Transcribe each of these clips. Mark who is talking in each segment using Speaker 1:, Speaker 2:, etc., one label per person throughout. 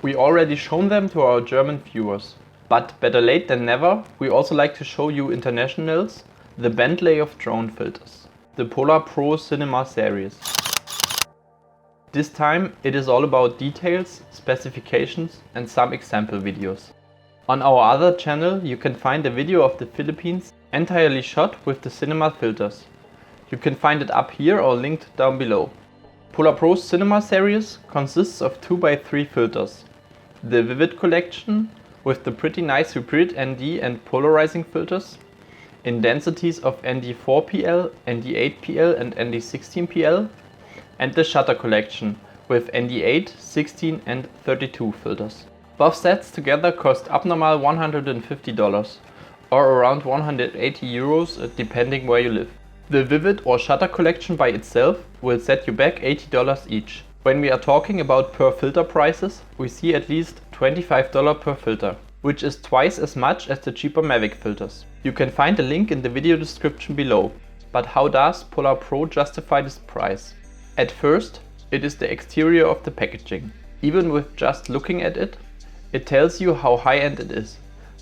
Speaker 1: We already shown them to our German viewers, but better late than never, we also like to show you internationals the Bentley of drone filters, the PolarPro Cinema Series. This time it is all about details, specifications and some example videos. On our other channel you can find a video of the Philippines entirely shot with the cinema filters. You can find it up here or linked down below. PolarPro Cinema Series consists of 2x3 filters. The Vivid collection with the pretty nice hybrid ND and Polarizing filters in densities of ND4PL, ND8PL and ND16PL, and the Shutter collection with ND8, 16 and 32 filters. Both sets together cost abnormal $150 or around 180 euros depending where you live. The Vivid or Shutter collection by itself will set you back $80 each. When we are talking about per filter prices, we see at least $25 per filter, which is twice as much as the cheaper Mavic filters. You can find a link in the video description below. But how does PolarPro justify this price? At first, it is the exterior of the packaging. Even with just looking at it, it tells you how high-end it is.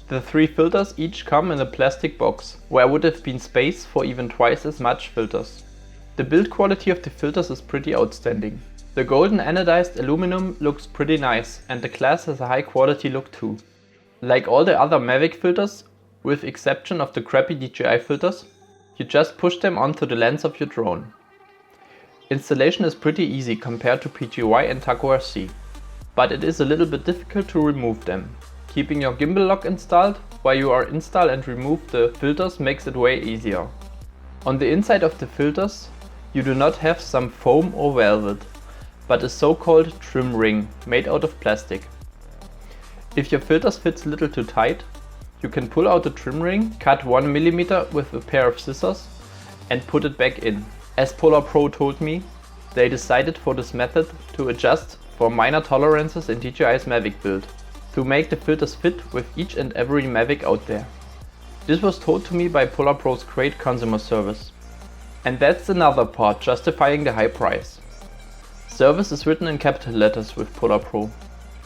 Speaker 1: The 3 filters each come in a plastic box, where would have been space for even twice as much filters. The build quality of the filters is pretty outstanding. The golden anodized aluminum looks pretty nice and the glass has a high quality look too. Like all the other Mavic filters, with exception of the crappy DJI filters, you just push them onto the lens of your drone. Installation is pretty easy compared to PGY and TAC RC, but it is a little bit difficult to remove them. Keeping your gimbal lock installed while you are install and remove the filters makes it way easier. On the inside of the filters you do not have some foam or velvet, but a so-called trim ring made out of plastic. If your filters fits a little too tight, you can pull out the trim ring, cut 1 mm with a pair of scissors and put it back in. As PolarPro told me, they decided for this method to adjust for minor tolerances in DJI's Mavic build, to make the filters fit with each and every Mavic out there. This was told to me by PolarPro's great consumer service. And that's another part justifying the high price. Service is written in capital letters with PolarPro.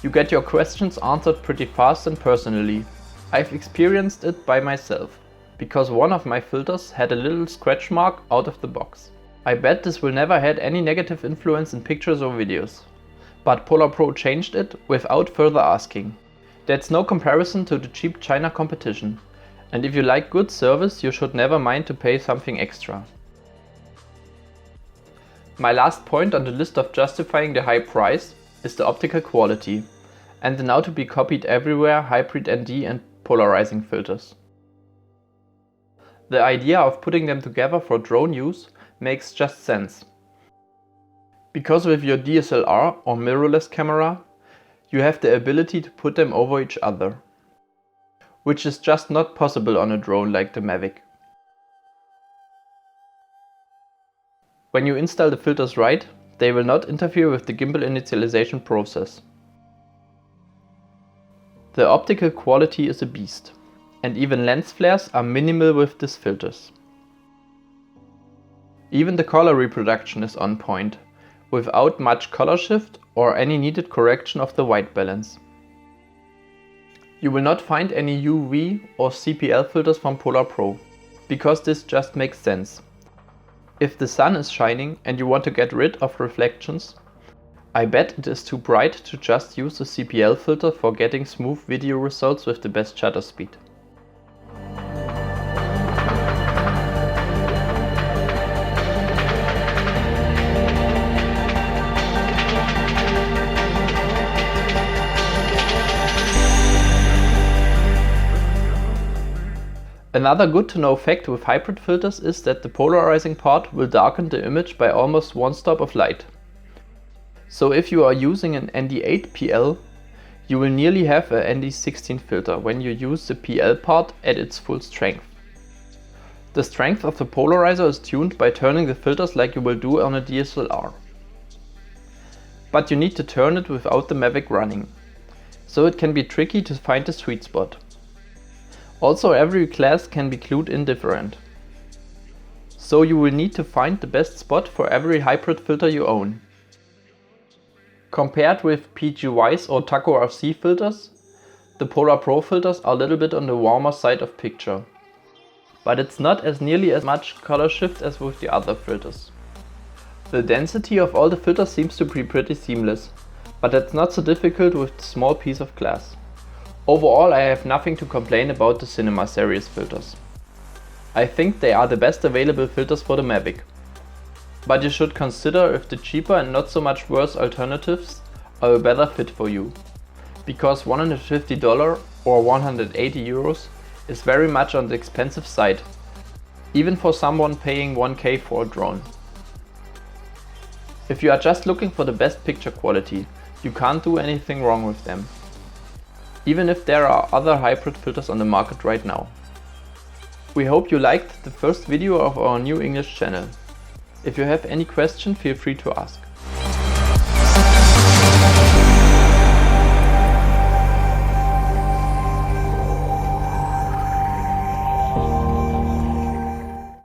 Speaker 1: You get your questions answered pretty fast and personally. I've experienced it by myself, because one of my filters had a little scratch mark out of the box. I bet this will never had any negative influence in pictures or videos. But PolarPro changed it without further asking. That's no comparison to the cheap China competition. And if you like good service, you should never mind to pay something extra. My last point on the list of justifying the high price is the optical quality and the now to be copied everywhere hybrid ND and Polarizing filters. The idea of putting them together for drone use makes just sense. Because with your DSLR or mirrorless camera, you have the ability to put them over each other, which is just not possible on a drone like the Mavic. When you install the filters right, they will not interfere with the gimbal initialization process. The optical quality is a beast, and even lens flares are minimal with these filters. Even the color reproduction is on point, without much color shift or any needed correction of the white balance. You will not find any UV or CPL filters from PolarPro, because this just makes sense. If the sun is shining and you want to get rid of reflections, I bet it is too bright to just use a CPL filter for getting smooth video results with the best shutter speed. Another good to know fact with hybrid filters is that the polarizing part will darken the image by almost one stop of light. So if you are using an ND8PL, you will nearly have a ND16 filter when you use the PL part at its full strength. The strength of the polarizer is tuned by turning the filters like you will do on a DSLR. But you need to turn it without the Mavic running, so it can be tricky to find the sweet spot. Also, every glass can be glued in different. So you will need to find the best spot for every hybrid filter you own. Compared with PGYs or Taco RC filters, the PolarPro filters are a little bit on the warmer side of picture. But it's not as nearly as much color shift as with the other filters. The density of all the filters seems to be pretty seamless, but that's not so difficult with the small piece of glass. Overall, I have nothing to complain about the Cinema Series filters. I think they are the best available filters for the Mavic. But you should consider if the cheaper and not so much worse alternatives are a better fit for you. Because $150 or 180 euros is very much on the expensive side, even for someone paying 1K for a drone. If you are just looking for the best picture quality, you can't do anything wrong with them, even if there are other hybrid filters on the market right now. We hope you liked the first video of our new English channel. If you have any question, feel free to ask.